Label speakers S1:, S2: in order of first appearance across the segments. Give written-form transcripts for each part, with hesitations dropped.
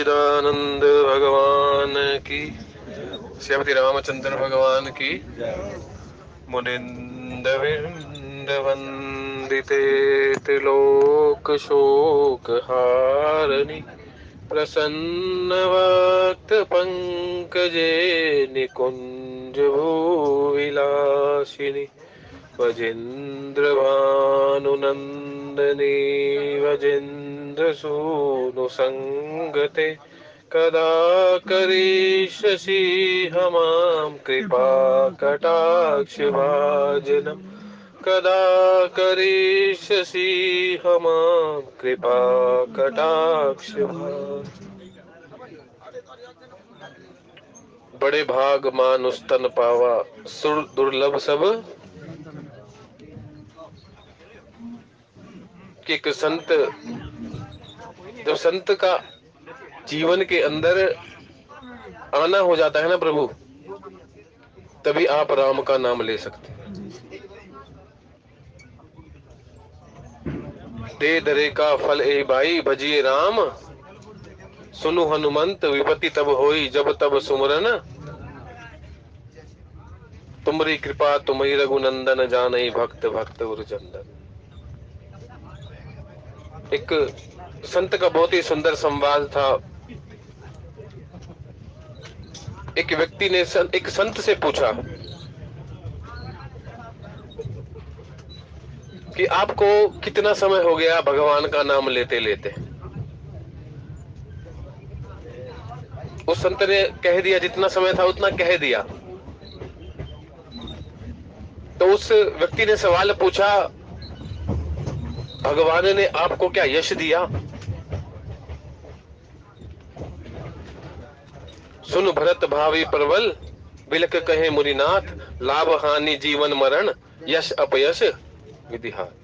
S1: सच्चिदानंद भगवान की, श्रीमती रामचंद्र भगवान की। मुनिंद वंदिते त्रिलोक शोक हारिणी, प्रसन्न वक्त पंकजे निकुंज भूविलासिनी, वजेन्द्र भानुनंदनी वजेन्द्र सूनु संगते, कदा करिष्यसि हमां कृपा कटाक्ष भाजनम्, कदा करिष्यसि हमां कृपा कटाक्ष भाजनम्। बड़े भाग मानुष तन पावा, सुर दुर्लभ सब। कि एक संत, जब संत का जीवन के अंदर आना हो जाता है ना प्रभु, तभी आप राम का नाम ले सकते हैं। दे दरे का फल ए भाई भजिए राम, सुनु हनुमंत विपत्ति तब होई जब तब सुमरन, तुमरी कृपा तुम्ही रघुनंदन जानई भक्त भक्त गुरुचंदन। एक संत का बहुत ही सुंदर संवाद था। एक व्यक्ति ने एक संत से पूछा कि आपको कितना समय हो गया भगवान का नाम लेते लेते। उस संत ने कह दिया, जितना समय था उतना कह दिया। तो उस व्यक्ति ने सवाल पूछा, भगवान ने आपको क्या यश दिया? सुन भरत भावी प्रबल, बिलक कहे मुनिनाथ, लाभ हानि जीवन मरण, यश अपयश विधिहात।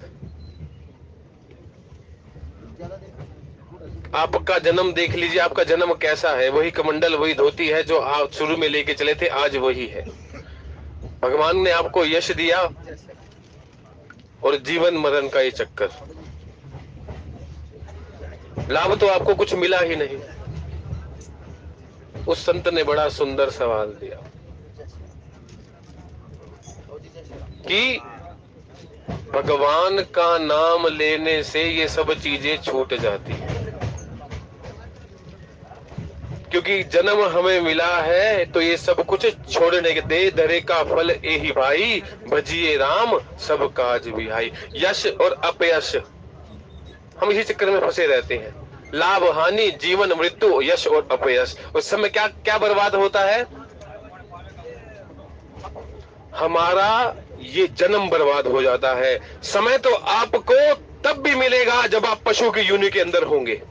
S1: आपका जन्म देख लीजिए, आपका जन्म कैसा है। वही कमंडल, वही धोती है जो आप शुरू में लेके चले थे, आज वही है। भगवान ने आपको यश दिया और जीवन मरण का ये चक्कर, लाभ तो आपको कुछ मिला ही नहीं। उस संत ने बड़ा सुंदर सवाल दिया कि भगवान का नाम लेने से ये सब चीजें छूट जाती है, क्योंकि जन्म हमें मिला है तो ये सब कुछ छोड़ने के। दे धरे का फल एहि भाई, भजिए राम सब काज बिहाई। यश और अपयश, हम इसी चक्कर में फंसे रहते हैं। लाभ हानि जीवन मृत्यु, यश और अपयश। उस समय क्या क्या बर्बाद होता है? हमारा ये जन्म बर्बाद हो जाता है। समय तो आपको तब भी मिलेगा जब आप पशु की योनि के अंदर होंगे,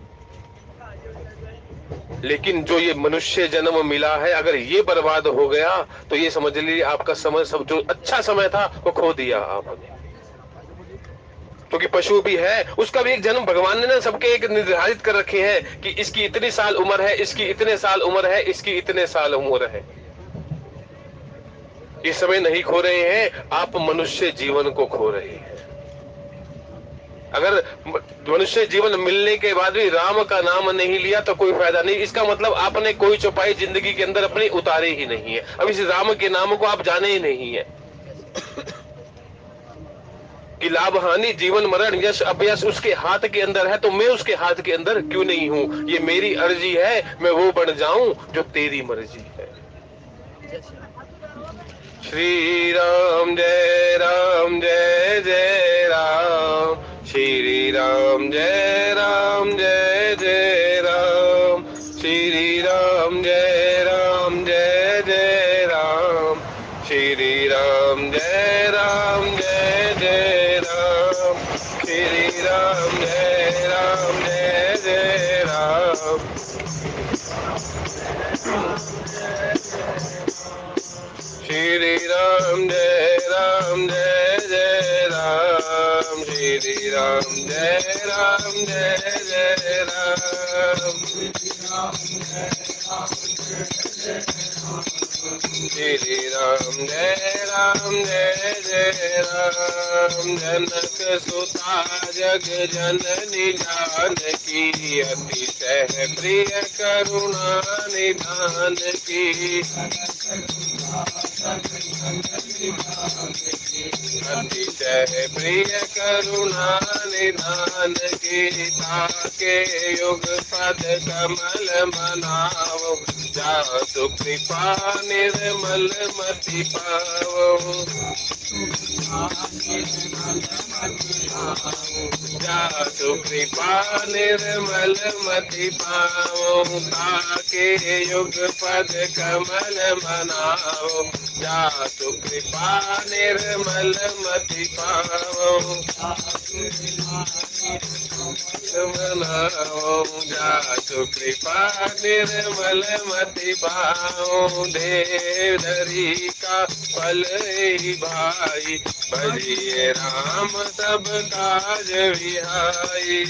S1: लेकिन जो ये मनुष्य जन्म मिला है, अगर ये बर्बाद हो गया तो ये समझ लीजिए आपका समय, सब जो अच्छा समय था वो खो दिया आपने। क्योंकि पशु भी है, उसका भी एक जन्म भगवान ने ना सबके एक निर्धारित कर रखे हैं कि इसकी इतनी साल उम्र है, इसकी इतने साल उम्र है, इसकी इतने साल उम्र है। ये समय नहीं खो रहे हैं, आप मनुष्य जीवन को खो रहे हैं। अगर मनुष्य जीवन मिलने के बाद भी राम का नाम नहीं लिया तो कोई फायदा नहीं। इसका मतलब आपने कोई चौपाई जिंदगी के अंदर अपनी उतारी ही नहीं है। अब इस राम के नाम को आप जाने ही नहीं है कि लाभ हानि जीवन मरण यश अपयश उसके हाथ के अंदर है, तो मैं उसके हाथ के अंदर क्यों नहीं हूं? ये मेरी अर्जी है, मैं वो बन जाऊं जो तेरी मर्जी है। श्री राम जय राम जय जय राम, श्री राम जय राम जय जय राम, श्री राम जय राम जय जय राम, श्री राम जय राम जय जय राम, श्री राम जय राम जय जय राम। श्री राम जय राम जय जय राम, श्री राम जय राम जय जय राम, श्री राम जय जय राम। जनक सुता जग जननी जानकी, अतिशय प्रिय करुणा निधान की। अतिशय प्रिय करुणा निधान की, ताके युग पद कमल मनावो, जासु कृपा निर्मल मति पावो। जासु कृपा निर्मल मति पावो, ताके युग पद कमल मनावो, जासु कृपा निर्मल मति पावो। मनाओ जासु कृपा निर्मल मति पाओ, देव धरी का फल भाई, भजिए राम सब काज विहाई।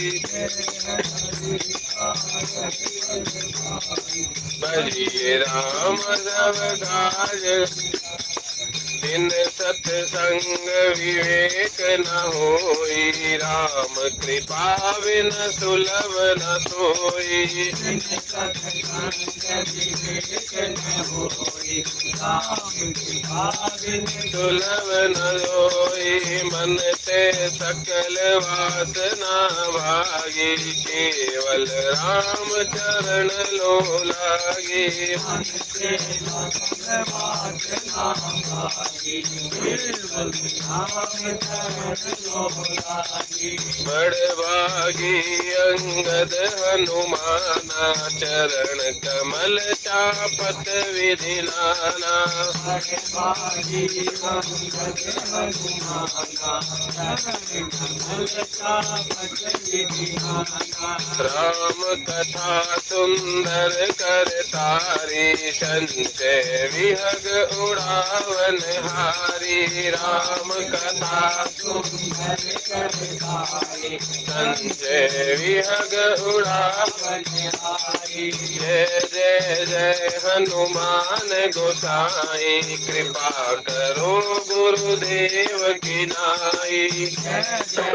S1: भजिए राम सब काज, बिन सत्संग विवेक न होई, राम कृपा बिन सुलभ न सोई। सुलभ न सोई, मन से सकल वासना भागी, केवल राम चरण लो लागी। बड़ भागी अंगद हनुमाना, चरण कमल चापत विधि नाना। राम कथा सुंदर कर तारी, संजय विहग उड़ावन हारी। राम कथा संजय विहग उड़ावन हारी। जय जय जय हनुमान गोसाई, कृपा करो गुरुदेव की नाई। जय जय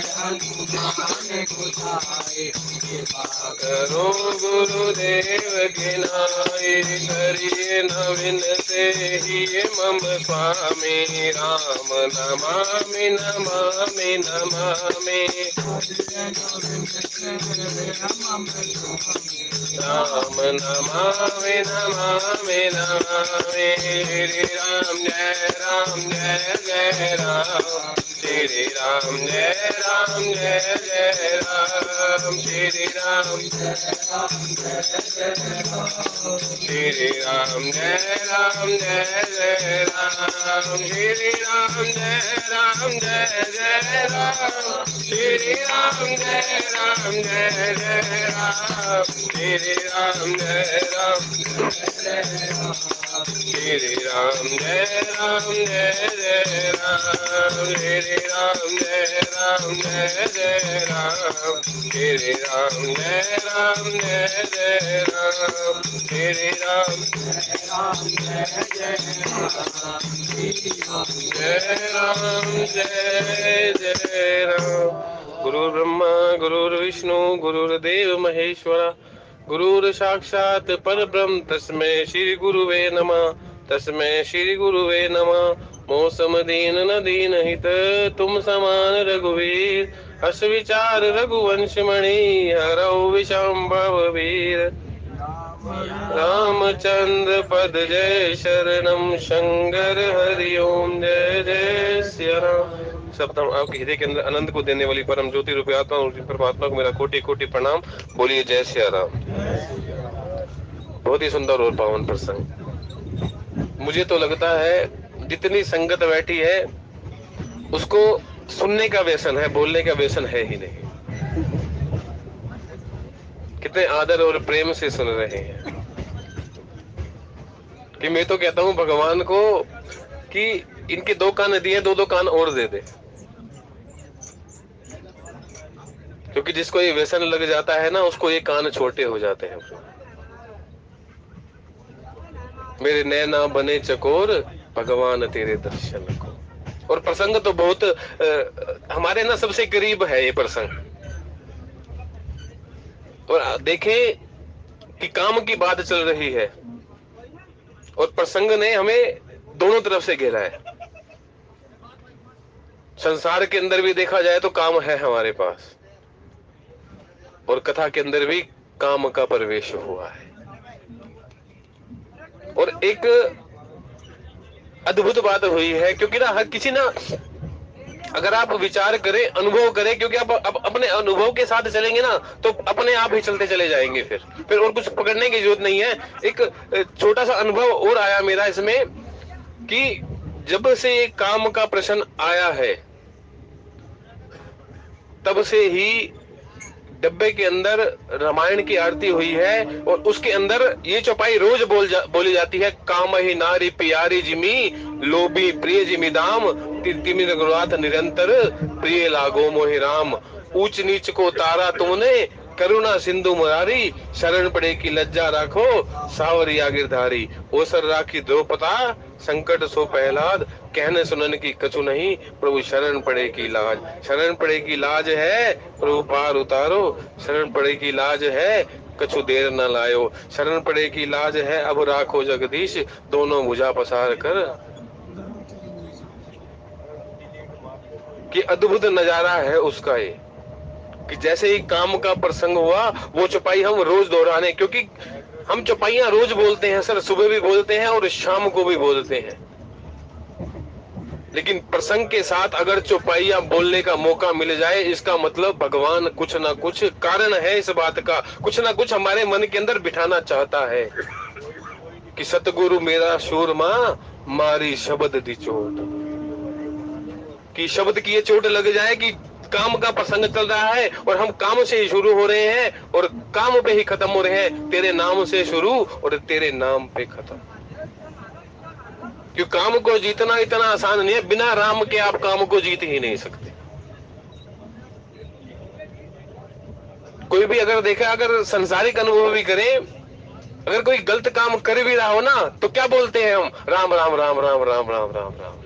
S1: हनुमान गोसाई, कृपा करो गुरुदेव की नाई। करिए नवीन से ही मम स्वामी, राम नमामि नमामि नमामि। राम नमामि नमामि नमामि। श्री राम जय जय राम। श्री राम जय जय राम। श्री राम श्री राम जय जय राम। श्री राम जय जय राम। श्री राम जय जय राम। श्री राम जय राम। श्री राम जय जय राम। श्री राम जय राम। श्री राम जय राम। श्री राम जय जय राम। गुरु ब्रह्मा गुरुर्विष्णु गुरुर्देव महेश्वरा, गुरुर साक्षात परब्रह्म तस्मै श्री गुरुवे नमः। तस्मै श्री गुरुवे नमः। मौसम दीन न दीन हित, तुम समान रघुवीर। हस विचार रघुवंश मणि, हरौ विषम भव वीर। रामचंद्र पद जय शरणम, शंकर हरि ओम जय जय सिया राम। सप्तम आपके हृदय के अंदर आनंद को देने वाली परम ज्योति रूपी आत्मा और परमात्मा को मेरा कोटि कोटि प्रणाम। बोलिए जय सिया राम। बहुत ही सुंदर और पावन प्रसंग। मुझे तो लगता है जितनी संगत बैठी है उसको सुनने का व्यसन है, बोलने का व्यसन है ही नहीं। कितने आदर और प्रेम से सुन रहे हैं कि मैं तो कहता हूं भगवान को कि इनके दो कान दिए, दो दो कान और दे दे। क्योंकि जिसको ये व्यसन लग जाता है ना, उसको ये कान छोटे हो जाते हैं। मेरे नैना बने चकोर भगवान तेरे दर्शन को। और प्रसंग तो बहुत हमारे ना सबसे करीब है ये प्रसंग। और देखें कि काम की बात चल रही है और प्रसंग ने हमें दोनों तरफ से घेरा है। संसार के अंदर भी देखा जाए तो काम है हमारे पास, और कथा के अंदर भी काम का प्रवेश हुआ है। और एक अद्भुत बात हुई है, क्योंकि ना हर किसी ना, अगर आप विचार करें, अनुभव करें, क्योंकि आप अब अपने अनुभव के साथ चलेंगे ना तो अपने आप ही चलते चले जाएंगे। फिर और कुछ पकड़ने की जरूरत नहीं है। एक छोटा सा अनुभव और आया मेरा इसमें कि जब से ये काम का प्रश्न आया है तब से ही डब्बे के अंदर रामायण की आरती हुई है, और उसके अंदर ये चौपाई रोज बोली जाती है। काम ही नारी प्यारी जिमी लोभी प्रिय जिमी दाम तिमिर रघुनाथ निरंतर प्रिय लागो मोहि राम। ऊंच नीच को तारा तुमने करुणा सिंधु मुरारी शरण पड़े की लज्जा राखो सावरिया गिरधारी। ओसर राखी द्रौपदा संकट सो पहलाद कहने सुनन की कछु नहीं प्रभु शरण पड़े की लाज। शरण पड़े की लाज है प्रभु पार उतारो, शरण पड़े की लाज है कछु देर न लायो, शरण पड़े की लाज है अब राखो जगदीश दोनों भुजा पसार कर। कि अद्भुत नजारा है उसका ये, कि जैसे ही काम का प्रसंग हुआ वो चौपाई हम रोज दोहराने, क्योंकि हम चौपाइयां रोज बोलते हैं सर, सुबह भी बोलते हैं और शाम को भी बोलते हैं, लेकिन प्रसंग के साथ अगर चौपाइयां बोलने का मौका मिल जाए इसका मतलब भगवान कुछ ना कुछ कारण है इस बात का, कुछ ना कुछ हमारे मन के अंदर बिठाना चाहता है कि सतगुरु मेरा शूरमा मारी शब्द दी चोट, कि शब्द की ये चोट लग जाए कि काम का प्रसंग चल रहा है और हम काम से ही शुरू हो रहे हैं और काम पे ही खत्म हो रहे हैं। तेरे नाम से शुरू और तेरे नाम पे खत्म। क्योंकि काम को जीतना इतना आसान नहीं है, बिना राम के आप काम को जीत ही नहीं सकते। कोई भी अगर देखा, अगर संसारिक अनुभव भी करें, अगर कोई गलत काम कर भी रहा हो ना तो क्या बोलते हैं हम, राम राम राम राम राम राम राम राम।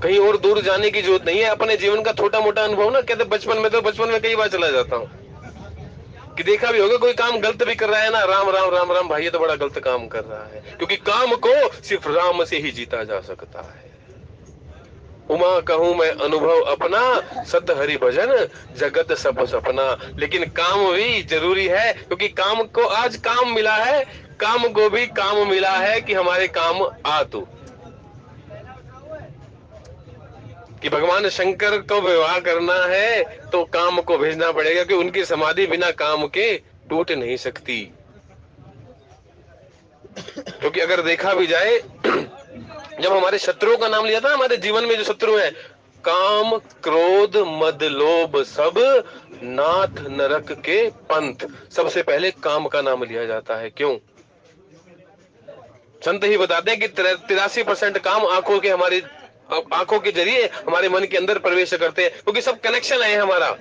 S1: कहीं और दूर जाने की जरूरत नहीं है। अपने जीवन का छोटा मोटा अनुभव ना, कहते बचपन में कई बार चला जाता हूँ कि देखा भी होगा कोई काम गलत भी कर रहा है ना, राम राम राम राम भाई ये तो बड़ा गलत काम कर रहा है, क्योंकि काम को सिर्फ राम से ही जीता जा सकता है। उमा कहूं मैं अनुभव अपना सत हरि भजन जगत सब सपना। लेकिन काम भी जरूरी है, क्योंकि काम को आज काम मिला है, काम को भी काम मिला है कि हमारे काम आ तू, कि भगवान शंकर को विवाह करना है तो काम को भेजना पड़ेगा, कि उनकी समाधि बिना काम के टूट नहीं सकती। क्योंकि अगर देखा भी जाए जब हमारे शत्रुओं का नाम लिया था, हमारे जीवन में जो शत्रु है, काम क्रोध मद लोभ सब नाथ नरक के पंथ, सबसे पहले काम का नाम लिया जाता है। क्यों? संत ही बताते हैं कि 83% काम आंखों के, हमारी आंखों के जरिए हमारे मन के अंदर प्रवेश करते हैं, क्योंकि सब कनेक्शन है हमारा।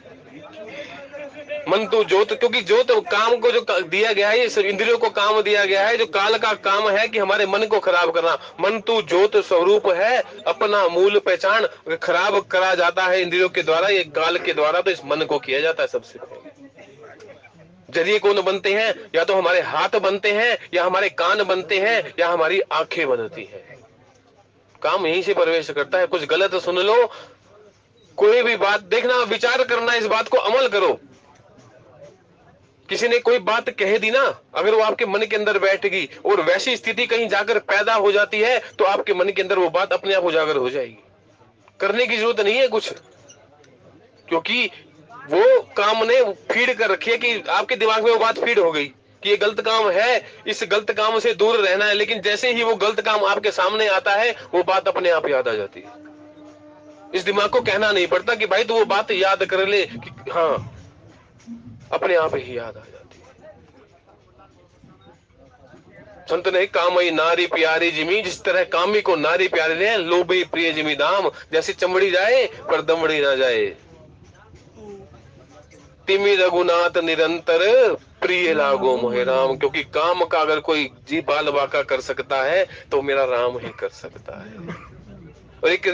S1: मन तो ज्योत, क्योंकि ज्योत काम को जो दिया गया है, सब इंद्रियों को काम दिया गया है, जो काल का काम है कि हमारे मन को खराब करना। मन तो ज्योत स्वरूप है, अपना मूल पहचान खराब करा जाता है इंद्रियों के द्वारा, ये काल के द्वारा, तो इस मन को किया जाता है सबसे पहले। जरिए कौन बनते हैं? या तो हमारे हाथ बनते हैं, या हमारे कान बनते हैं, या हमारी आंखें बनती है। काम यहीं से प्रवेश करता है। कुछ गलत सुन लो, कोई भी बात देखना, विचार करना, इस बात को अमल करो। किसी ने कोई बात कह दी ना, अगर वो आपके मन के अंदर बैठ गई और वैसी स्थिति कहीं जाकर पैदा हो जाती है तो आपके मन के अंदर वो बात अपने आप उजागर हो जाएगी। करने की जरूरत नहीं है कुछ, क्योंकि वो काम ने फीड कर रखी है कि आपके दिमाग में वो बात फीड हो गई कि ये गलत काम है, इस गलत काम से दूर रहना है। लेकिन जैसे ही वो गलत काम आपके सामने आता है वो बात अपने आप याद आ जाती है। इस दिमाग को कहना नहीं पड़ता कि भाई तू वो बात याद कर ले, कि हाँ, अपने आप ही याद आ जाती है। संत ने कामई नारी प्यारी जिमी, जिस तरह कामी को नारी प्यारी है, लोभी प्रिय जिमी दाम, जैसे चमड़ी जाए पर दमड़ी ना जाए। तिमी रघुनाथ निरंतर प्रिय लागो मोहे राम, क्योंकि काम का अगर कोई जी बाल बाका कर सकता है तो मेरा राम ही कर सकता है। और एक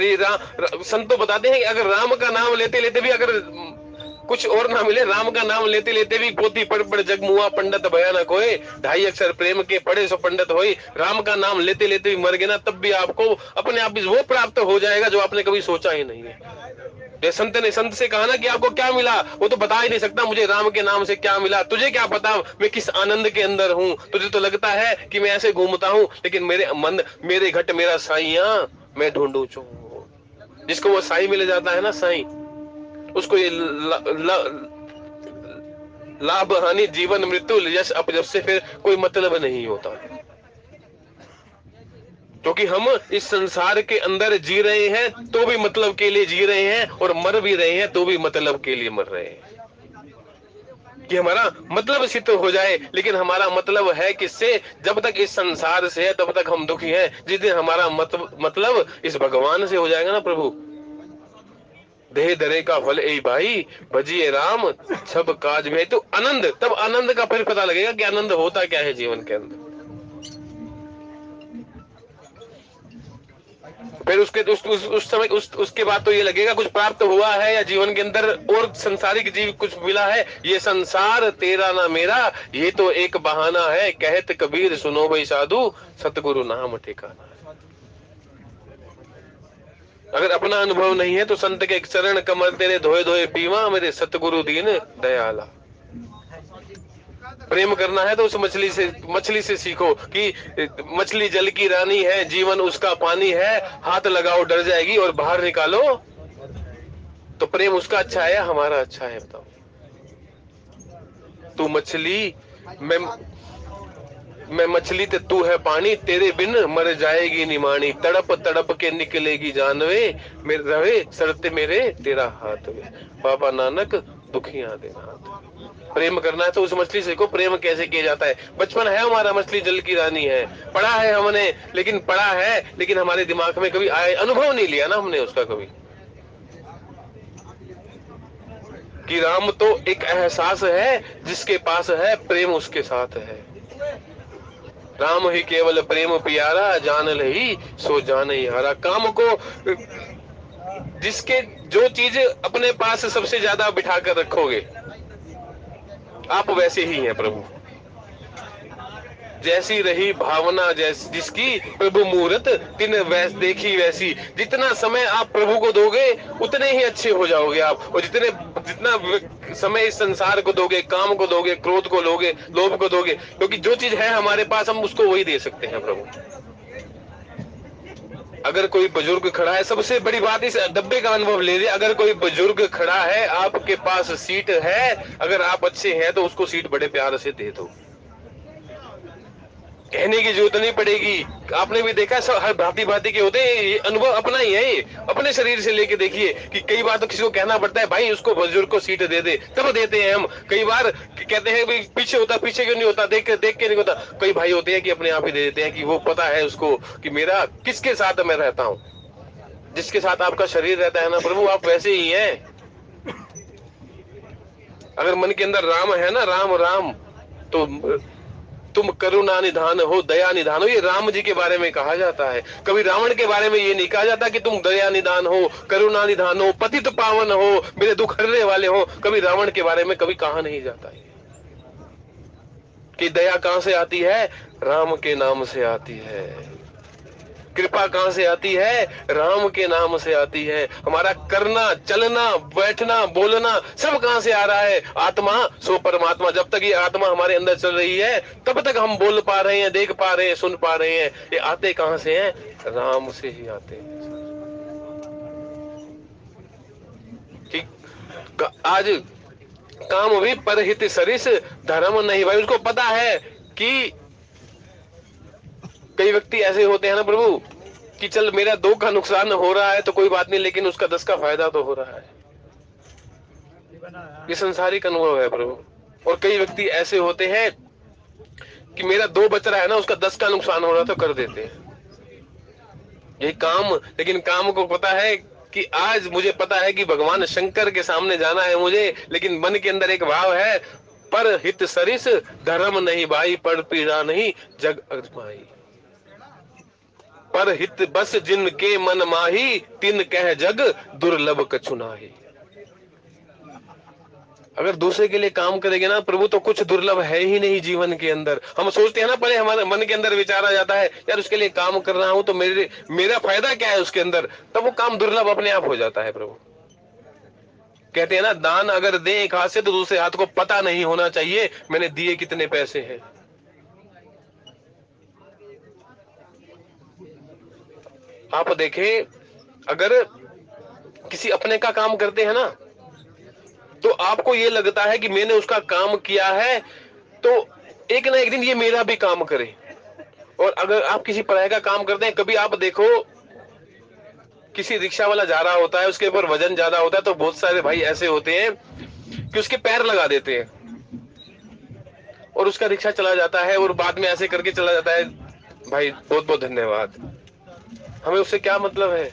S1: संत तो बताते हैं कि अगर राम का नाम लेते लेते भी अगर कुछ और ना मिले, राम का नाम लेते लेते भी पोथी पढ़ पढ़ जग मुआ पंडित भयानक होए, 2.5 अक्षर प्रेम के पढ़े सो पंडित होए। राम का नाम लेते लेते भी मर गए ना, तब भी आपको अपने आप भी वो प्राप्त हो जाएगा जो आपने कभी सोचा ही नहीं है। संत ने संत से कहा ना कि आपको क्या मिला, वो तो बता ही नहीं सकता मुझे राम के नाम से क्या मिला। तुझे क्या पता मैं किस आनंद के अंदर हूँ, तुझे तो लगता है कि मैं ऐसे घूमता हूँ, लेकिन मेरे मन मेरे घट मेरा साईया मैं ढूंढू चो। जिसको वो साई मिल जाता है ना, साई, उसको ये लाभ हानि जीवन मृत्यु यश अपजप से फिर कोई मतलब नहीं होता। क्योंकि हम इस संसार के अंदर जी रहे हैं तो भी मतलब के लिए जी रहे हैं, और मर भी रहे हैं तो भी मतलब के लिए मर रहे हैं, कि हमारा मतलब सिद्ध हो जाए। लेकिन हमारा मतलब है किससे? जब तक इस संसार से है तब तक हम दुखी हैं। जिस दिन हमारा मतलब इस भगवान से हो जाएगा ना, प्रभु देह दरे का फल ए भाई भजिए राम सब काज में, तो आनंद, तब आनंद का फिर पता लगेगा कि आनंद होता क्या है जीवन के अंदर। फिर उस समय उसके बाद तो ये लगेगा कुछ प्राप्त हुआ है या जीवन के अंदर और संसारिक जीव कुछ मिला है। ये संसार तेरा ना मेरा, ये तो एक बहाना है, कहत कबीर सुनो भाई साधु सतगुरु नाम ठिकाना। अगर अपना अनुभव नहीं है तो संत के चरण कमल तेरे धोए धोए पीवा, मेरे सतगुरु दीन दयाला। प्रेम करना है तो उस मछली से सीखो कि मछली जल की रानी है, जीवन उसका पानी है, हाथ लगाओ डर जाएगी और बाहर निकालो। तो प्रेम उसका अच्छा है या हमारा अच्छा है? बताओ। तू मछली, मैं मछली ते तू है पानी, तेरे बिन मर जाएगी निमानी, तड़प तड़प के निकलेगी जानवे, मेरे रवे सरते मेरे तेरा हाथ वे, बाबा नानक दुखियां दे नाथ। प्रेम करना है तो उस मछली से को प्रेम कैसे किया जाता है। बचपन है हमारा, मछली जल की रानी है, पढ़ा है हमने, लेकिन हमारे दिमाग में कभी आए अनुभव नहीं लिया ना हमने उसका कभी, कि राम तो एक एहसास है, जिसके पास है प्रेम उसके साथ है। राम ही केवल प्रेम प्यारा, जान लही सो जान ही हारा। काम को जिसके जो चीज अपने पास सबसे ज्यादा बिठा कर रखोगे, आप वैसे ही हैं प्रभु। जैसी रही भावना जैसी जिसकी प्रभु मूरत तिन वैस देखी वैसी। जितना समय आप प्रभु को दोगे उतने ही अच्छे हो जाओगे आप, और जितना समय इस संसार को दोगे, काम को दोगे, क्रोध को दोगे, लोभ को दोगे, क्योंकि जो चीज है हमारे पास हम उसको वही दे सकते हैं प्रभु। अगर कोई बुजुर्ग खड़ा है, सबसे बड़ी बात इस डब्बे का अनुभव ले लिया, अगर कोई बुजुर्ग खड़ा है, आपके पास सीट है, अगर आप अच्छे हैं तो उसको सीट बड़े प्यार से दे दो, कहने की जरूरत नहीं पड़ेगी। आपने भी देखा सब हर भांति भांति के होते हैं, ये अनुभव अपना ही है, ये अपने शरीर से लेके देखिए कि कई बार तो किसी को कहना पड़ता है भाई उसको बुजुर्ग को सीट दे दे, तब देते हैं हम। कई बार कहते हैं भाई पीछे होता, पीछे क्यों नहीं होता, देख के नहीं होता। कई भाई होते हैं कि अपने आप ही दे देते हैं, कि वो पता है उसको कि मेरा किसके साथ मैं रहता हूँ। जिसके साथ आपका शरीर रहता है ना प्रभु, आप वैसे ही हैं। अगर मन के अंदर राम है ना, राम राम, तो तुम करुणा निधान हो, दया निधान हो। ये राम जी के बारे में कहा जाता है। कभी रावण के बारे में ये नहीं कहा जाता कि तुम दया निधान हो, करुणा निधान हो, पतित पावन हो, मेरे दुख हरने वाले हो। कभी रावण के बारे में कभी कहा नहीं जाता है। कि दया कहां से आती है? राम के नाम से आती है। कृपा कहां से आती है? राम के नाम से आती है। हमारा करना, चलना, बैठना, बोलना सब कहां से आ रहा है? आत्मा सो परमात्मा। जब तक ये आत्मा हमारे अंदर चल रही है तब तक हम बोल पा रहे हैं, देख पा रहे हैं, सुन पा रहे हैं। ये आते कहां से हैं? राम से ही आते हैं। ठीक। आज काम भी परहित सरिस धर्म नहीं भाई। उसको पता है कि कई व्यक्ति ऐसे होते हैं ना प्रभु कि चल मेरा 2 का नुकसान हो रहा है तो कोई बात नहीं, लेकिन उसका 10 का फायदा तो हो रहा है। ये संसारिक अनुभव है प्रभु। और कई व्यक्ति ऐसे होते हैं कि मेरा 2 बच रहा है ना, उसका 10 का नुकसान हो रहा तो कर देते हैं ये काम। लेकिन काम को पता है कि आज मुझे पता है कि भगवान शंकर के सामने जाना है मुझे, लेकिन मन के अंदर एक भाव है पर हित सरिस धर्म नहीं भाई, पर पीड़ा नहीं जग अजमाई। पर हित बस जिनके मन माही, तिन कह जग दुर्लभ कछु नाहि। अगर दूसरे के लिए काम करेंगे ना प्रभु, तो कुछ दुर्लभ है ही नहीं जीवन के अंदर। हम सोचते हैं ना, पहले हमारे मन के अंदर विचार आ जाता है, यार उसके लिए काम कर रहा हूं तो मेरा फायदा क्या है उसके अंदर, तब वो काम दुर्लभ अपने आप हो जाता है। प्रभु कहते हैं ना, दान अगर दे एक हाथ से तो दूसरे हाथ को पता नहीं होना चाहिए मैंने दिए कितने पैसे हैं। आप देखें, अगर किसी अपने का काम करते हैं ना, तो आपको ये लगता है कि मैंने उसका काम किया है तो एक ना एक दिन ये मेरा भी काम करे। और अगर आप किसी पराये का काम करते हैं, कभी आप देखो किसी रिक्शा वाला जा रहा होता है, उसके ऊपर वजन ज्यादा होता है, तो बहुत सारे भाई ऐसे होते हैं कि उसके पैर लगा देते हैं और उसका रिक्शा चला जाता है, और बाद में ऐसे करके चला जाता है। भाई बहुत बहुत धन्यवाद, हमें उससे क्या मतलब है,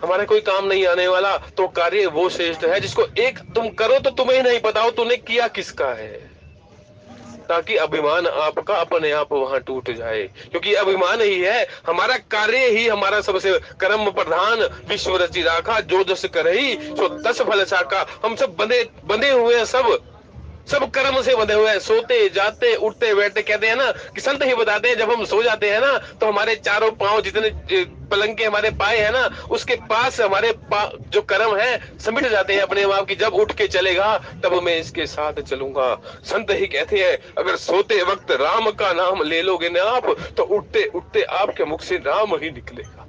S1: हमारा कोई काम नहीं आने वाला। तो कार्य वो श्रेष्ठ है जिसको एक तुम करो तो तुम्हें नहीं पता हो तूने किया किसका है, ताकि अभिमान आपका अपने आप वहां टूट जाए। क्योंकि अभिमान ही है, हमारा कार्य ही हमारा सबसे कर्म प्रधान। विश्व रचि राखा जो जस करही सो तस फल साका। हम सब बंधे बंधे हुए हैं, सब कर्म से बंधे हुए हैं, सोते जाते उठते बैठते। कहते हैं ना कि संत ही बताते हैं, जब हम सो जाते हैं ना तो हमारे चारों पांव जितने पलंग के हमारे पाए हैं ना, उसके पास हमारे जो कर्म है समिट जाते हैं अपने आप की। जब उठ के चलेगा तब मैं इसके साथ चलूंगा। संत ही कहते हैं, अगर सोते वक्त राम का नाम ले लोगे ना आप, तो उठते उठते आपके मुख से राम ही निकलेगा।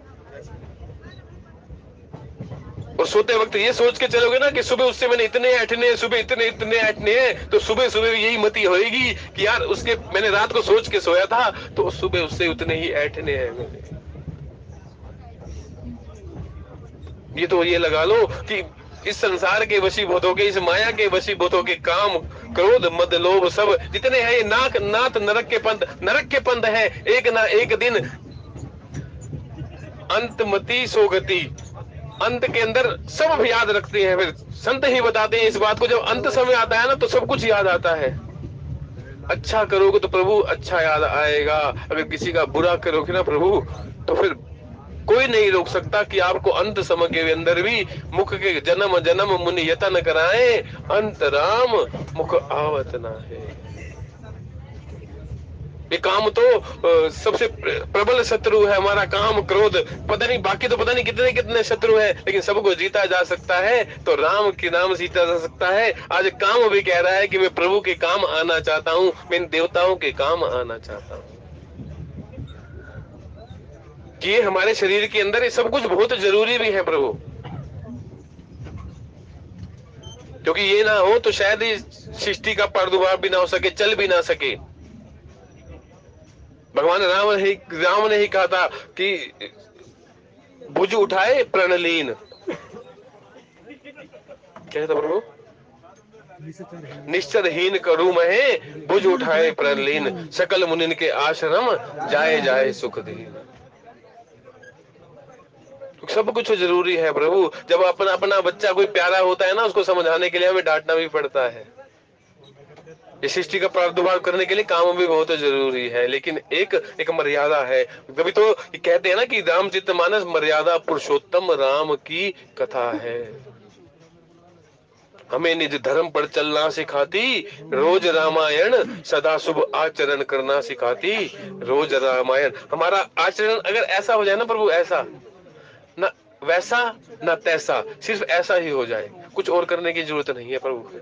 S1: और सोते वक्त ये सोच के चलोगे ना कि सुबह उससे मैंने इतने ऐठने, सुबह इतने इतने ऐठने हैं, तो सुबह सुबह यही मति होएगी कि यार उसके मैंने रात को सोच के सोया था तो सुबह उससे उतने ही ऐठने हैं मेरे। ये तो ये लगा लो कि इस संसार के वशीभूत होके, इस माया के वशीभूत होके, काम क्रोध मद लोभ सब जितने हैं, ये नाक नाथ नरक के पंथ है। एक ना एक दिन अंतमति सोगति, अंत के अंदर सब याद रखते हैं। फिर संत ही बताते हैं इस बात को, जब अंत समय आता है ना तो सब कुछ याद आता है। अच्छा करोगे तो प्रभु अच्छा याद आएगा, अगर किसी का बुरा करोगे ना प्रभु, तो फिर कोई नहीं रोक सकता कि आपको अंत समय के अंदर भी मुख के जन्म जन्म मुनि यतन कराए, अंत राम मुख आवत ना है। ये काम तो सबसे प्रबल शत्रु है हमारा, काम क्रोध। पता नहीं बाकी तो पता नहीं कितने कितने शत्रु है, लेकिन सबको जीता जा सकता है तो राम के नाम जीता जा सकता है। आज काम भी कह रहा है कि मैं प्रभु के काम आना चाहता हूँ, मैं इन देवताओं के काम आना चाहता हूँ। ये हमारे शरीर के अंदर ये सब कुछ बहुत जरूरी भी है प्रभु, क्योंकि ये ना हो तो शायद इस सृष्टि का प्रादुर्भाव भी ना हो सके, चल भी ना सके। भगवान राम ने ही कहा था कि भुज उठाए प्रणलीन, क्या था प्रभु, निश्चरहीन करूं मैं भुज उठाए प्रणलीन, सकल मुनिन के आश्रम जाए जाए सुख दीन। सब कुछ जरूरी है प्रभु। जब अपना अपना बच्चा कोई प्यारा होता है ना, उसको समझाने के लिए हमें डांटना भी पड़ता है। इस सृष्टि का प्रादुर्भाव करने के लिए काम भी बहुत जरूरी है, लेकिन एक मर्यादा है। कभी तो कहते हैं ना कि रामचरितमानस मर्यादा पुरुषोत्तम राम की कथा है। हमें निज धर्म पर चलना सिखाती रोज रामायण, सदा शुभ आचरण करना सिखाती रोज रामायण। हमारा आचरण अगर ऐसा हो जाए ना प्रभु, ऐसा ना वैसा ना तैसा, सिर्फ ऐसा ही हो जाए, कुछ और करने की जरूरत नहीं है प्रभु।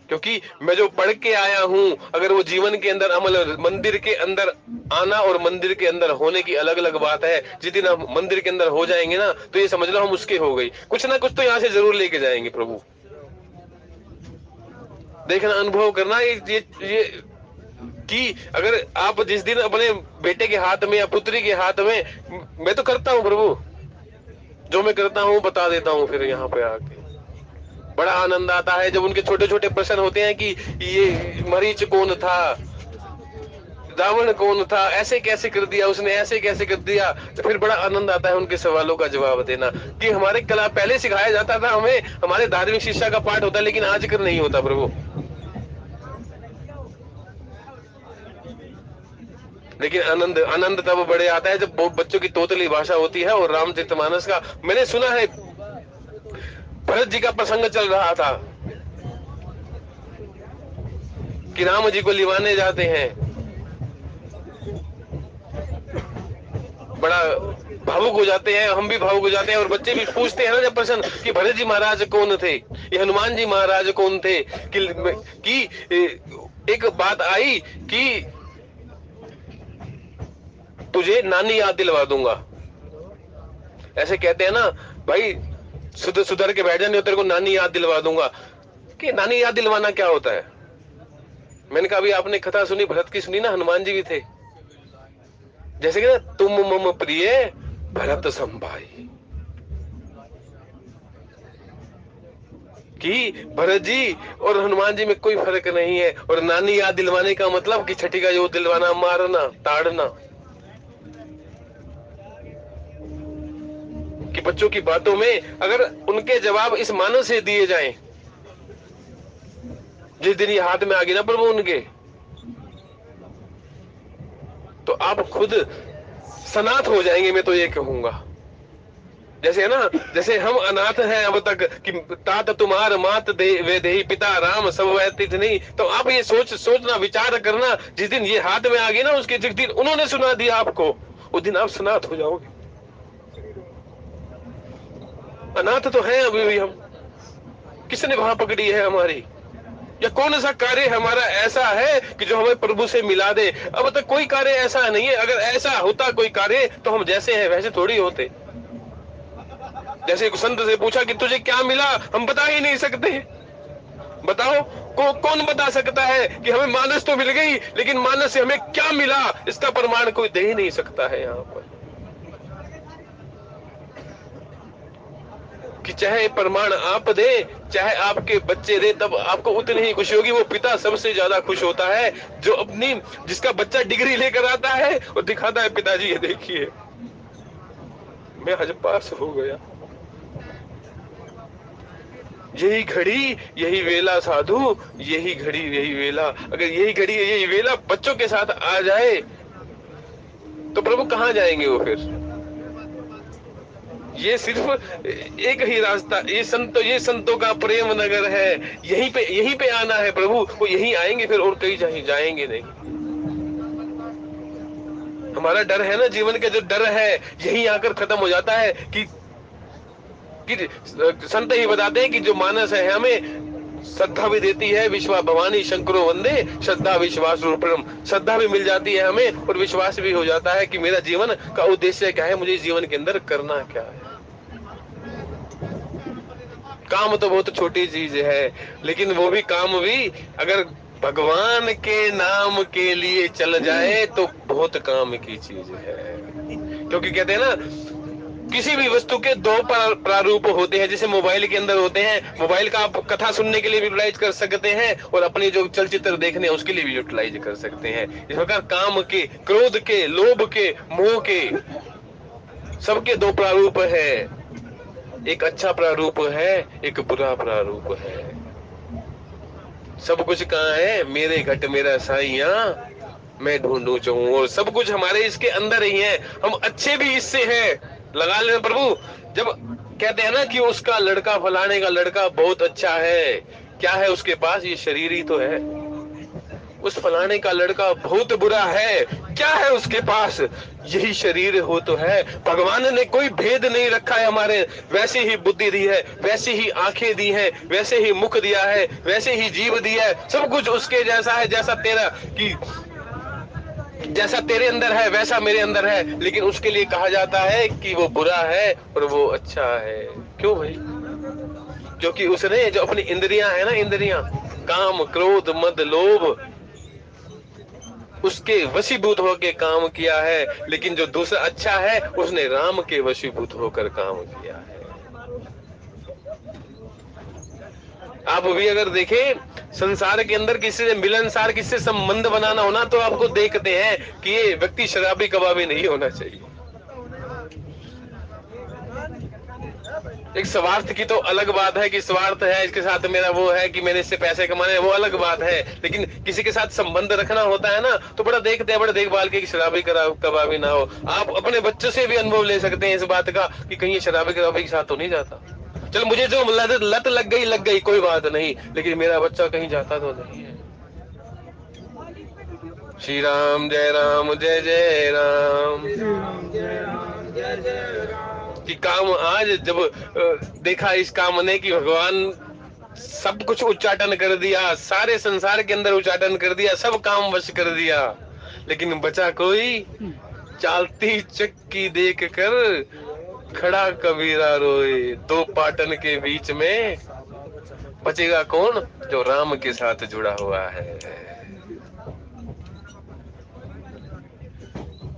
S1: क्योंकि मैं जो पढ़ के आया हूं, अगर वो जीवन के अंदर अमल, मंदिर के अंदर आना और मंदिर के अंदर होने की अलग अलग बात है। जिस दिन हम मंदिर के अंदर हो जाएंगे ना, तो ये समझ लो हम उसके हो गई। कुछ ना कुछ तो यहाँ से जरूर लेके जाएंगे प्रभु। देखना, अनुभव करना ये कि अगर आप जिस दिन अपने बेटे के हाथ में या पुत्री के हाथ में, मैं तो करता हूँ प्रभु, जो मैं करता हूँ बता देता हूँ, फिर यहाँ पे आके बड़ा आनंद आता है जब उनके छोटे छोटे प्रश्न होते हैं कि ये मरीच कौन था, रावण कौन था, ऐसे कैसे कर दिया उसने, ऐसे कैसे कर दिया। तो फिर बड़ा आनंद आता है उनके सवालों का जवाब देना, कि हमारे कला पहले सिखाया जाता था हमें, हमारे धार्मिक शिक्षा का पाठ होता, लेकिन आजकल नहीं होता प्रभु। लेकिन आनंद आनंद तब बड़े आता है जब बच्चों की तोतली भाषा होती है। और रामचरितमानस का मैंने सुना है, भरत जी का प्रसंग चल रहा था कि राम जी को लिवाने जाते हैं, बड़ा भावुक हो जाते हैं, हम भी भावुक हो जाते हैं, और बच्चे भी पूछते हैं ना जब प्रश्न कि भरत जी महाराज कौन थे, ये हनुमान जी महाराज कौन थे, कि एक बात आई कि तुझे नानी याद दिलवा दूंगा। ऐसे कहते हैं ना भाई, सुधर के बैठ जाने, तेरे को नानी याद दिलवा दूंगा। कि नानी याद दिलवाना क्या होता है? मैंने कहा अभी आपने कथा सुनी, भरत की सुनी ना, हनुमान जी भी थे। जैसे कि ना, तुम मम प्रिय भरत संभाई, कि भरत जी और हनुमान जी में कोई फर्क नहीं है। और नानी याद दिलवाने का मतलब कि छठी का जो दिलवाना, मारना, ताड़ना, कि बच्चों की बातों में अगर उनके जवाब इस मानस से दिए जाएं, जिस दिन ये हाथ में आ गई ना प्रभु उनके, तो आप खुद सनाथ हो जाएंगे, मैं तो ये कहूंगा। जैसे है ना, जैसे हम अनाथ हैं अब तक कि तात तुम्हार मात दे वे देही पिता राम सब व्यतीत नहीं, तो आप ये सोचना, विचार करना, जिस दिन ये हाथ में आ गई ना, उसके जिस दिन उन्होंने सुना दिया आपको, उस दिन आप सनाथ हो जाओगे। अनाथ तो हैं अभी भी हम, किसने वहां पकड़ी है हमारी, या कौन सा कार्य हमारा ऐसा है कि जो हमें प्रभु से मिला दे? अब तक कोई कार्य ऐसा नहीं है। अगर ऐसा होता कोई कार्य, तो हम जैसे हैं वैसे थोड़ी होते। जैसे एक संत से पूछा कि तुझे क्या मिला, हम बता ही नहीं सकते। बताओ, कौन बता सकता है कि हमें मानस तो मिल गई, लेकिन मानस से हमें क्या मिला इसका प्रमाण कोई दे ही नहीं सकता है यहाँ पर। कि चाहे प्रमाण आप दे, चाहे आपके बच्चे दे, तब आपको उतनी ही खुशी होगी। वो पिता सबसे ज्यादा खुश होता है जो अपनी, जिसका बच्चा डिग्री लेकर आता है और दिखाता है, पिताजी ये देखिए मैं आज पास हो गया। यही घड़ी यही वेला साधु, यही घड़ी यही वेला, अगर यही घड़ी यही वेला बच्चों के साथ आ जाए, तो प्रभु कहाँ जाएंगे वो फिर? ये सिर्फ एक ही रास्ता, ये संतों का प्रेम नगर है, यहीं पे आना है प्रभु, वो यहीं आएंगे फिर, और कहीं जाएंगे नहीं। हमारा डर है ना, जीवन का जो डर है, यहीं आकर खत्म हो जाता है। कि संत ही बताते हैं कि जो मानस है हमें श्रद्धा भी देती है, विश्वा भवानी शंकरो वंदे श्रद्धा विश्वास रूपम। श्रद्धा भी मिल जाती है हमें, और विश्वास भी हो जाता है कि मेरा जीवन का उद्देश्य क्या है, मुझे जीवन के अंदर करना क्या है। काम तो बहुत छोटी चीज है, लेकिन वो भी काम भी अगर भगवान के नाम के लिए चल जाए तो बहुत काम की चीज है। क्योंकि कहते हैं ना, किसी भी वस्तु के दो प्रारूप होते हैं। जैसे मोबाइल के अंदर होते हैं, मोबाइल का आप कथा सुनने के लिए भी यूटिलाइज कर सकते हैं, और अपने जो चलचित्र देखने हैं उसके लिए भी यूटिलाइज कर सकते हैं। इस प्रकार काम के, क्रोध के, लोभ के, मोह के, सबके दो प्रारूप है। एक अच्छा प्रारूप है, एक बुरा प्रारूप है। सब कुछ कहाँ है? मेरे घट मेरा साईया, मैं ढूंढू चाहूं। और सब कुछ हमारे इसके अंदर ही है। हम अच्छे भी इससे हैं, लगा लेना प्रभु। जब कहते हैं ना कि उसका लड़का, फलाने का लड़का बहुत अच्छा है, क्या है उसके पास? ये शरीर ही तो है। उस फलाने का लड़का बहुत बुरा है, क्या है उसके पास? यही शरीर हो तो है। भगवान ने कोई भेद नहीं रखा है हमारे, वैसे ही बुद्धि दी है, वैसे ही आंखें दी है, वैसे ही मुख दिया है, वैसे ही जीव दिया है। सब कुछ उसके जैसा है, जैसा तेरा, कि जैसा तेरे अंदर है वैसा मेरे अंदर है। लेकिन उसके लिए कहा जाता है कि वो बुरा है और वो अच्छा है। क्यों भाई? क्योंकि उसने जो अपनी इंद्रियां है ना, इंद्रियां, काम, क्रोध, मद, लोभ, उसके वशीभूत होकर काम किया है। लेकिन जो दूसरा अच्छा है, उसने राम के वशीभूत होकर काम किया है। आप भी अगर देखें, संसार के अंदर किसी से मिलनसार, किसी से संबंध बनाना होना, तो आपको देखते हैं कि ये व्यक्ति शराबी कबाबी नहीं होना चाहिए। एक स्वार्थ की तो अलग बात है कि स्वार्थ है, इसके साथ मेरा वो है कि मैंने इससे पैसे कमाने, वो अलग बात है। लेकिन किसी के साथ संबंध रखना होता है ना, तो बड़ा देखते हैं, बड़ा देखभाल के कि शराबी कबाबी ना हो। आप अपने बच्चों से भी अनुभव ले सकते हैं इस बात का कि कहीं शराबी कबाबी के साथ तो नहीं जाता। चल मुझे जो लत लग गई कोई बात नहीं, लेकिन मेरा बच्चा कहीं जाता तो नहीं है। श्री राम जय राम जय जय राम। कि काम आज जब देखा इस काम ने कि भगवान सब कुछ उच्चाटन कर दिया, सारे संसार के अंदर उच्चाटन कर दिया, सब काम वश कर दिया, लेकिन बचा कोई? चालती चक्की देख कर खड़ा कबीरा रोए, दो पाटन के बीच में बचेगा कौन? जो राम के साथ जुड़ा हुआ है।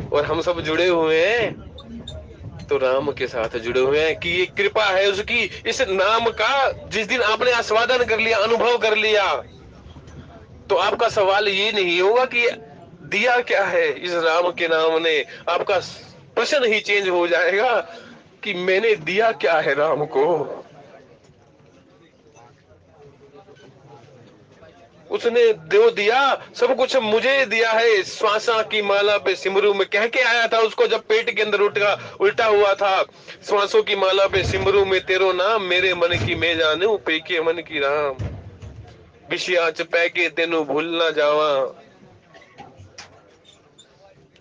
S1: और हम सब जुड़े हुए हैं तो राम के साथ जुड़े हुए हैं कि ये कृपा है उसकी। इस नाम का जिस दिन आपने आस्वादन कर लिया, अनुभव कर लिया, तो आपका सवाल ये नहीं होगा कि दिया क्या है इस राम के नाम ने। आपका प्रश्न ही चेंज हो जाएगा कि मैंने दिया क्या है राम को। उसने दो दिया, सब कुछ मुझे दिया है। श्वासा की माला पे सिमरू में कह के आया था उसको, जब पेट के अंदर उल्टा हुआ था। श्वासों की माला पे सिमरू में तेरो नाम, मेरे मन की मैं जानू पेके मन की राम। विषया च पैके तेनू भूल ना जावा,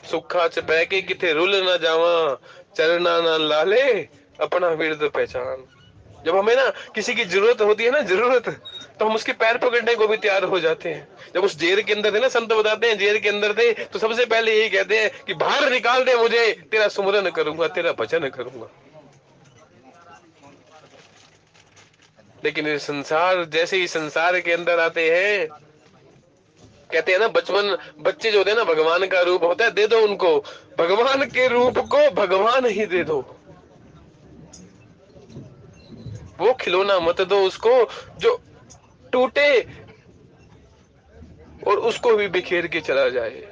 S1: सुखा च पैके किथे रुल ना जावा, चरना ना लाले अपना विरद पहचान। जब हमें ना किसी की जरूरत होती है ना, जरूरत, तो हम उसके पैर पकड़ने को भी तैयार हो जाते हैं। जब उस जेल के अंदर थे ना, संत बताते हैं जेल के अंदर थे तो सबसे पहले यही कहते हैं कि बाहर निकाल दे मुझे, तेरा सुमरन करूंगा, तेरा भजन करूंगा। लेकिन ये संसार, जैसे ही संसार के अंदर आते हैं, कहते हैं ना बचपन बच्चे जो होते हैं ना, भगवान का रूप होता है, दे दो उनको भगवान के रूप को, भगवान ही दे दो। वो खिलौना मत दो उसको जो टूटे और उसको भी बिखेर के चला जाए।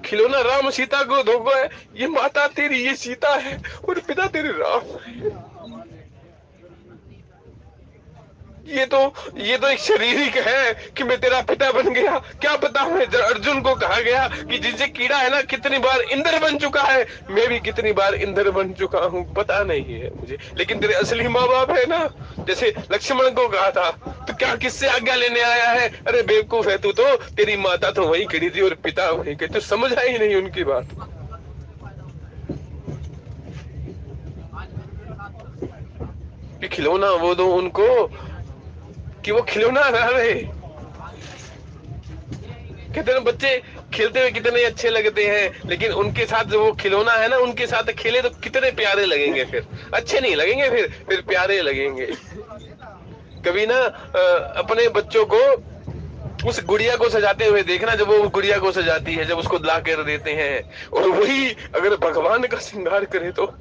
S1: खिलौना राम सीता को धोखा है, ये माता तेरी ये सीता है और पिता तेरे राम है। ये तो एक शारीरिक है कि मैं तेरा पिता बन गया। क्या पता मैं अर्जुन को कहा गया कि जिससे कीड़ा है ना कितनी बार इंद्र बन चुका है, मैं भी कितनी बार इंद्र बन चुका हूँ, पता नहीं है मुझे। लेकिन तेरे असली माँ बाप है ना, जैसे लक्ष्मण को कहा था, तो क्या किससे आज्ञा लेने आया है? अरे बेवकूफ है तू, तो तेरी माता तो वहीं खड़ी थी और पिता वहीं खड़े, तो समझा ही नहीं उनकी बात। कि खिलौना वो दो उनको कि वो खिलौना रहे। कितने बच्चे खेलते हुए कितने अच्छे लगते हैं, लेकिन उनके साथ जो वो खिलौना है ना, उनके साथ खेले तो कितने प्यारे लगेंगे। फिर अच्छे नहीं लगेंगे, फिर प्यारे लगेंगे। कभी ना अपने बच्चों को उस गुड़िया को सजाते हुए देखना, जब वो गुड़िया को सजाती है, जब उसको ला कर देते हैं, और वही अगर भगवान का श्रृंगार करे तो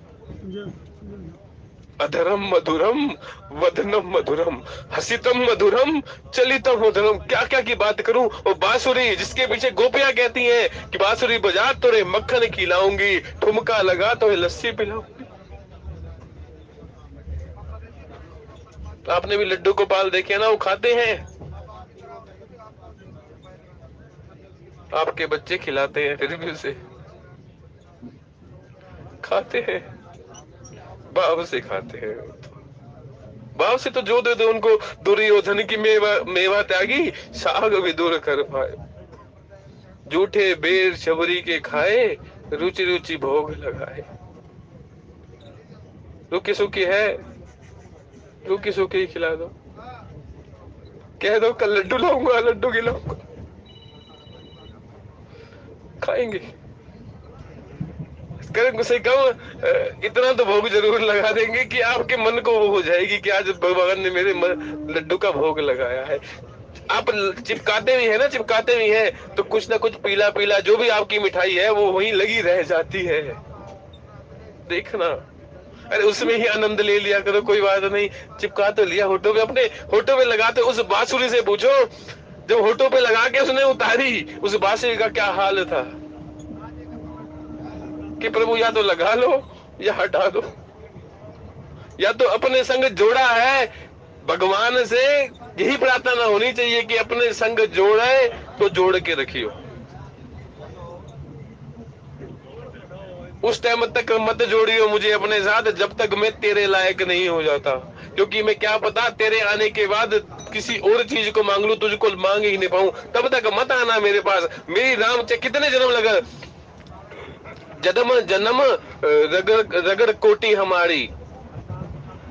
S1: अधरम मधुरम वदनम मधुरम हसितम मधुरम चलितम मधुरम। क्या क्या की बात करूं। और बांसुरी जिसके पीछे गोपियां कहती हैं कि बांसुरी बजा तो रे मक्खन खिलाऊंगी, ठुमका लगा तो लस्सी पिलाऊंगी। आपने भी लड्डू गोपाल देखे ना, वो खाते हैं, आपके बच्चे खिलाते हैं, फिर भी उसे खाते हैं, भाव से खाते हैं। भाव से तो जो दे दो उनको। दुर्योधन की मेवा त्यागी, साग भी दूर कर पाए। झूठे बेर शबरी के खाए, रुचि रुचि भोग लगाए। रुकी सुखी है, रुकी सुखी खिला दो। कह दो कल लड्डू लाऊंगा, लड्डू खिलाऊंगा, खाएंगे। करें से कम इतना तो भोग जरूर लगा देंगे कि आपके मन को वो हो जाएगी कि आज भगवान ने मेरे लड्डू का भोग लगाया है। आप चिपकाते भी है ना, चिपकाते भी है तो कुछ ना कुछ पीला पीला जो भी आपकी मिठाई है वो वहीं लगी रह जाती है। देखना अरे उसमें ही आनंद ले लिया करो, कोई बात नहीं। चिपका तो लिया होठों पे, अपने होठों पे लगाते। उस बांसुरी से पूछो, जब होठों पे लगा के उसने उतारी, उस बांसुरी का क्या हाल था कि प्रभु या तो लगा लो या हटा दो। या तो अपने संग जोड़ा है भगवान से, यही प्रार्थना होनी चाहिए कि अपने संग जोड़े तो जोड़ के रखियो। उस टाइम तक मत जोड़ियो मुझे अपने साथ जब तक मैं तेरे लायक नहीं हो जाता, क्योंकि मैं क्या पता तेरे आने के बाद किसी और चीज को मांग लूं, तुझको मांग ही नहीं पाऊं। तब तक मत आना मेरे पास। मेरी राम चाहे कितने जन्म लगा, जन्म जन्म रगड़ रगड़ कोटि हमारी,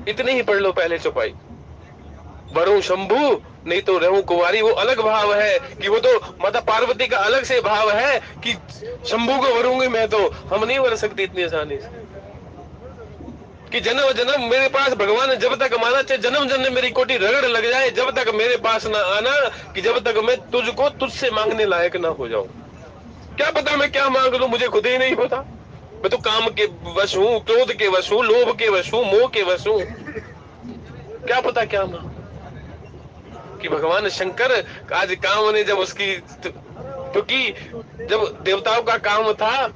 S1: इतनी ही पढ़ लो पहले चौपाई। वरुण शंभु नहीं तो रहूं कुंवारी, वो अलग भाव है कि वो तो माता पार्वती का अलग से भाव है कि शंभु को वरूंगी मैं, तो हम नहीं वर सकते इतनी आसानी से। कि जन्म जन्म मेरे पास भगवान जब तक माना, चाहे जन्म जन्म मेरी कोटि रगड़ लग जाए, जब तक मेरे पास ना आना, कि जब तक मैं तुझको तुझसे मांगने लायक ना हो जाऊं। क्या पता मैं क्या मांग लूं, मुझे खुद ही नहीं पता। मैं तो काम के वश हूं, क्रोध के वश हूं, लोभ के वश हूं, मोह के वश हूं। क्या पता क्या मांग। कि भगवान शंकर आज काम ने जब उसकी, क्योंकि जब देवताओं का काम था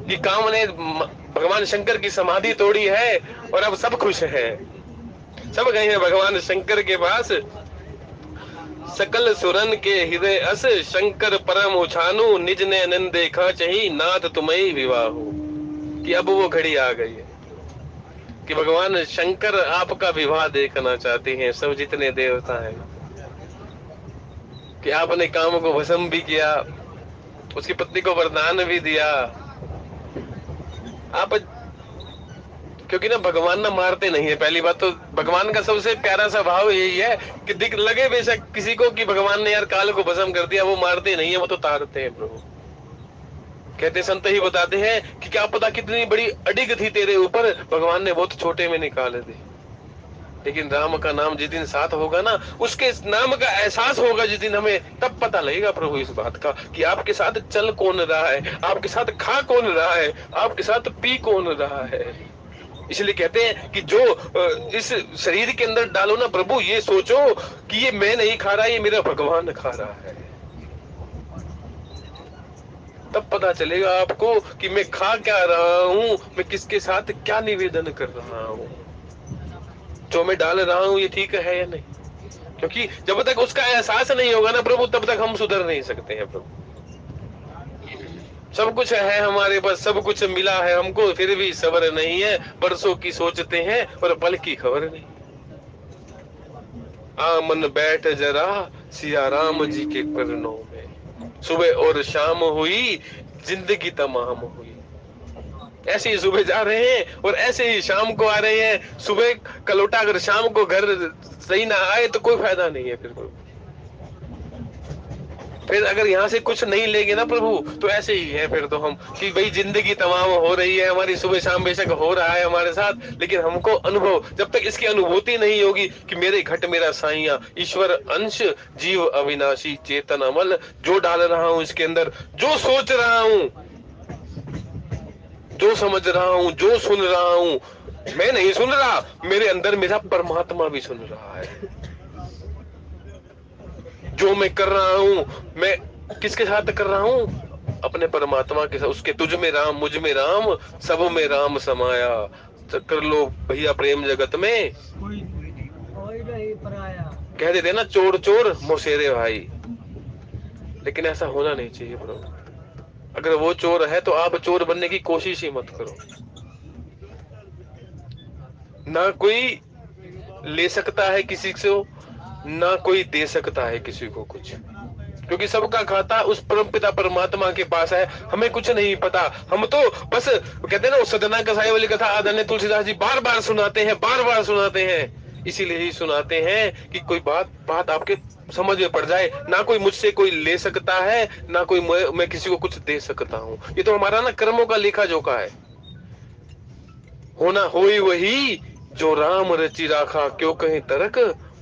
S1: कि काम ने भगवान शंकर की समाधि तोड़ी है, और अब सब खुश है, सब गए हैं भगवान शंकर के पास। सकल सुरन के हृदय अस शंकर परम उछानु, निज ने आनंद देखा चही नाथ तुम्हें विवाह हो। कि अब वो घड़ी आ गई है कि भगवान शंकर आपका विवाह देखना चाहते हैं, सब जितने देवता हैं। कि आपने काम को भस्म भी किया, उसकी पत्नी को वरदान भी दिया। आप, क्योंकि ना भगवान ना मारते नहीं है। पहली बात तो भगवान का सबसे प्यारा सा भाव यही है कि दिख लगे बेशक किसी को कि भगवान ने यार काल को भस्म कर दिया, वो मारते नहीं है, वो तो तारते हैं प्रभु। कहते संत ही बताते हैं कि क्या पता कितनी बड़ी अडिग थी तेरे ऊपर, भगवान ने बहुत छोटे में निकाल दी। लेकिन राम का नाम जिस दिन साथ होगा ना, उसके नाम का एहसास होगा जिस दिन हमें, तब पता लगेगा प्रभु इस बात का कि आपके साथ चल कौन रहा है, आपके साथ खा कौन रहा है, आपके साथ पी कौन रहा है। इसलिए कहते हैं कि जो इस शरीर के अंदर डालो ना प्रभु, ये सोचो कि ये मैं नहीं खा रहा, ये मेरा भगवान खा रहा है। तब पता चलेगा आपको कि मैं खा क्या रहा हूं, मैं किसके साथ क्या निवेदन कर रहा हूं, जो मैं डाल रहा हूं ये ठीक है या नहीं। क्योंकि जब तक उसका एहसास नहीं होगा ना प्रभु, तब तक हम सुधर नहीं सकते हैं प्रभु। सब कुछ है हमारे पास, सब कुछ मिला है हमको, फिर भी सब्र नहीं है। बरसों की सोचते हैं और पल की खबर नहीं। आमन बैठ जरा सिया राम जी के चरणों में, सुबह और शाम हुई जिंदगी तमाम हुई। ऐसे ही सुबह जा रहे हैं और ऐसे ही शाम को आ रहे हैं। सुबह का लौटा अगर शाम को घर सही ना आए तो कोई फायदा नहीं है। फिर अगर यहाँ से कुछ नहीं लेंगे ना प्रभु, तो ऐसे ही है फिर तो हम कि भाई जिंदगी तमाम हो रही है हमारी, सुबह शाम बेशक हो रहा है हमारे साथ, लेकिन हमको अनुभव, जब तक इसकी अनुभूति नहीं होगी कि मेरे घट मेरा साइया, ईश्वर अंश जीव अविनाशी चेतन अमल, जो डाल रहा हूं इसके अंदर, जो सोच रहा हूं, जो समझ रहा हूं, जो सुन रहा हूं, मैं नहीं सुन रहा, मेरे अंदर मेरा परमात्मा भी सुन रहा है। जो मैं कर रहा हूं, मैं किसके साथ कर रहा हूं, अपने परमात्मा के साथ। उसके तुझ में राम मुझ में राम सब में राम समाया, कर लो भैया प्रेम जगत में कोई नहीं पराया। कह देते ना चोर चोर मोसेरे भाई, लेकिन ऐसा होना नहीं चाहिए प्रभु। अगर वो चोर है तो आप चोर बनने की कोशिश ही मत करो। ना कोई ले सकता है किसी से, ना कोई दे सकता है किसी को कुछ, क्योंकि सबका खाता उस परम पिता परमात्मा के पास है। हमें कुछ नहीं पता, हम तो बस कहते हैं ना, सदना कसाई वाली कथा आदरणीय तुलसीदास जी बार बार सुनाते हैं, बार बार सुनाते हैं। इसीलिए ही सुनाते हैं कि कोई बात आपके समझ में पड़ जाए। ना कोई मुझसे कोई ले सकता है, ना कोई मैं किसी को कुछ दे सकता हूं। ये तो हमारा ना कर्मों का लेखा जोखा है। होना होई वही जो राम रचि राखा, क्यों कहीं तरक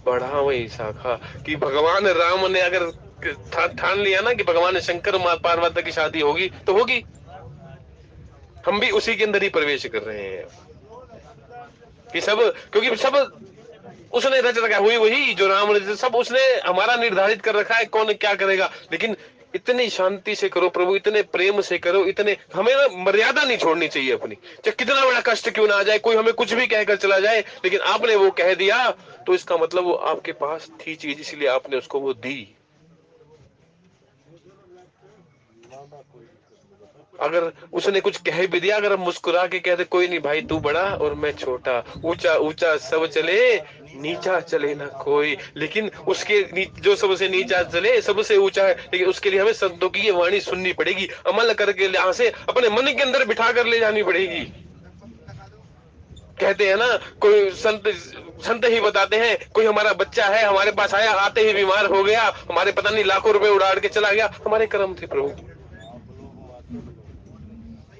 S1: बढ़ा वही शाखा। कि भगवान राम ने अगर ठान लिया ना कि भगवान शंकर मां पार्वती की शादी होगी तो होगी। हम भी उसी के अंदर ही प्रवेश कर रहे हैं कि सब, क्योंकि सब उसने रच रखा है, वही वही जो राम ने सब उसने हमारा निर्धारित कर रखा है कौन क्या करेगा। लेकिन इतनी शांति से करो प्रभु, इतने प्रेम से करो, इतने हमें ना मर्यादा नहीं छोड़नी चाहिए अपनी, चाहे कितना बड़ा कष्ट क्यों ना आ जाए, कोई हमें कुछ भी कहकर चला जाए, लेकिन आपने वो कह दिया तो इसका मतलब वो आपके पास थी चीज, इसलिए आपने उसको वो दी। अगर उसने कुछ कह भी दिया, अगर हम मुस्कुरा के कहते कोई नहीं भाई तू बड़ा और मैं छोटा, ऊंचा ऊंचा सब चले नीचा चले ना कोई, लेकिन उसके जो सबसे नीचा चले सबसे ऊंचा है, लेकिन उसके लिए हमें संतों की ये वाणी सुननी पड़ेगी, अमल करके यहाँ से अपने मन के अंदर बिठा कर ले जानी पड़ेगी। कहते हैं ना, कोई संत संत ही बताते हैं, कोई हमारा बच्चा है हमारे पास आया, आते ही बीमार हो गया, हमारे पता नहीं लाखों रुपए उड़ाड़ के चला गया, हमारे कर्म थे प्रभु,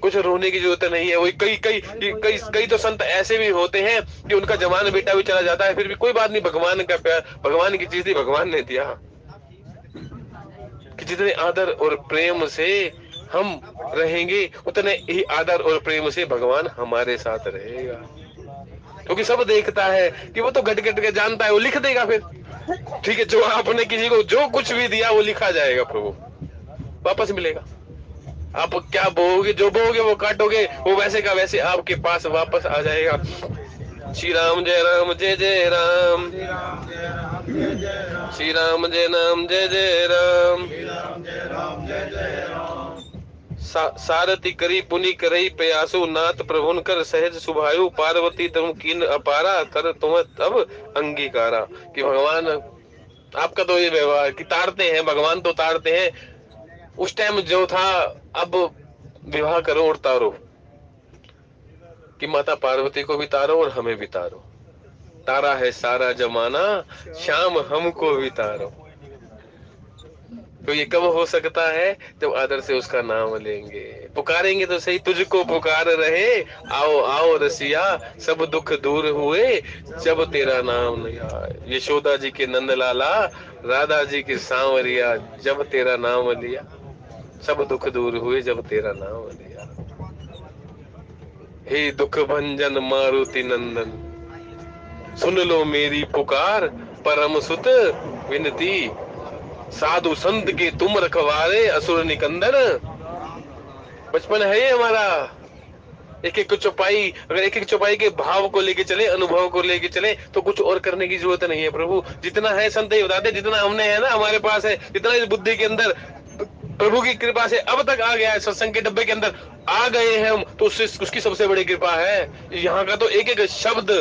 S1: कुछ रोने की जरूरत नहीं है। वही कई कई कई कई तो संत ऐसे भी होते हैं कि उनका जवान बेटा भी चला जाता है, फिर भी कोई बात नहीं, भगवान का प्यार, भगवान की चीज थी भगवान ने दिया। कि जितने आदर और प्रेम से हम रहेंगे उतने ही आदर और प्रेम से भगवान हमारे साथ रहेगा, क्योंकि सब देखता है कि वो तो घट घट के जानता है, वो लिख देगा फिर। ठीक है, जो आपने किसी को जो कुछ भी दिया वो लिखा जाएगा प्रभु, वापस मिलेगा। आप क्या बोओगे, जो बोओगे वो काटोगे, वो वैसे का वैसे आपके पास वापस आ जाएगा। श्री राम जय राम जय जय राम, श्री राम जय नाम जय जय राम, सारथी करी पुनि करई प्रयासु, नाथ प्रभुन कर सहज सुभायु, पार्वती तुम कीन अपारा, कर तुम अब अंगीकारा। कि भगवान आपका तो ये व्यवहार कि तारते हैं, भगवान तो तारते हैं, उस टाइम जो था, अब विवाह करो और तारो, कि माता पार्वती को भी तारो और हमें भी तारो, तारा है सारा जमाना, शाम हमको भी तारो। तो ये कब हो सकता है, जब आदर से उसका नाम लेंगे, पुकारेंगे तो सही, तुझको पुकार रहे आओ आओ रसिया, सब दुख दूर हुए जब तेरा नाम लिया। यशोदा जी के नंद लाला, राधा जी की सांवरिया, जब तेरा नाम लिया, सब दुख दूर हुए जब तेरा नाम लिया। हे दुख भंजन मारुति नंदन, सुन लो मेरी पुकार, परम सुत विनती, साधु संत के तुम रखवारे, असुर निकंदन। बचपन है ये हमारा, एक एक चौपाई, अगर एक एक चौपाई के भाव को लेके चले, अनुभव को लेके चले, तो कुछ और करने की जरूरत नहीं है प्रभु। जितना है संत ही बताते, जितना हमने है ना हमारे पास है, जितना इस बुद्धि के अंदर प्रभु की कृपा से अब तक आ गया है, सत्संग के डब्बे के अंदर आ गए हैं हम, तो उसकी सबसे बड़ी कृपा है। यहाँ का तो एक एक शब्द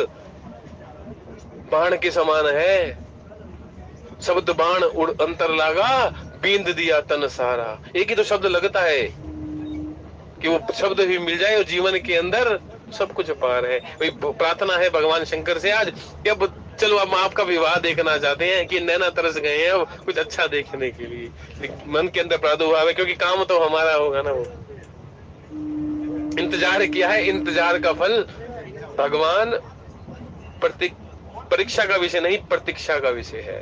S1: बाण के समान है, शब्द बाण उड़ अंतर लागा, बींद दिया तन सारा। एक ही तो शब्द लगता है कि वो शब्द भी मिल जाए और जीवन के अंदर सब कुछ पार है। वही प्रार्थना है भगवान शंकर से आज कि अब चलो, हम आपका विवाह देखना चाहते हैं, कि नैना तरस गए हैं अब कुछ अच्छा देखने के लिए, मन के अंदर प्रादुर्भाव है, क्योंकि काम तो हमारा होगा ना। वो इंतजार किया है, इंतजार का फल भगवान परीक्षा का विषय नहीं, प्रतीक्षा का विषय है।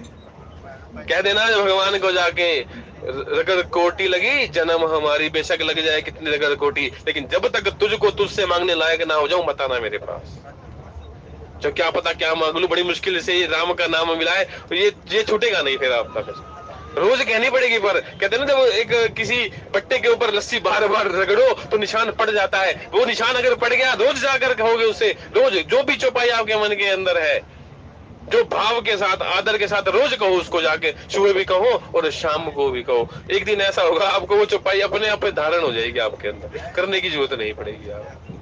S1: कह देना भगवान को जाके, रगड़ कोटी लगी जन्म हमारी, बेशक लग जाए कितनी रगड़ कोटी, लेकिन जब तक तुझको तुझसे मांगने लायक ना हो जाऊं, मत आना मेरे पास। जो क्या पता क्या मांग लूं, बड़ी मुश्किल से राम का नाम मिला है, तो ये छूटेगा नहीं फिर आप तक, रोज कहनी पड़ेगी। पर कहते ना, जब एक किसी पट्टे के ऊपर लस्सी बार बार रगड़ो तो निशान पड़ जाता है, वो निशान अगर पड़ गया, रोज जाकर कहोगे उससे, रोज जो भी चौपाई आपके मन के अंदर है, जो भाव के साथ आदर के साथ रोज कहो उसको, जाके सुबह भी कहो और शाम को भी कहो, एक दिन ऐसा होगा आपको वो चौपाई अपने आप धारण हो जाएगी आपके अंदर, करने की जरूरत नहीं पड़ेगी आप।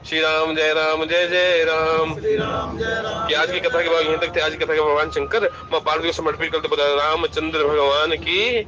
S1: श्री राम जय जय राम। कि आज की कथा के बाद यहीं तक थे। आज की कथा के भगवान शंकर मां पार्वती को समर्पित करते रामचंद्र भगवान की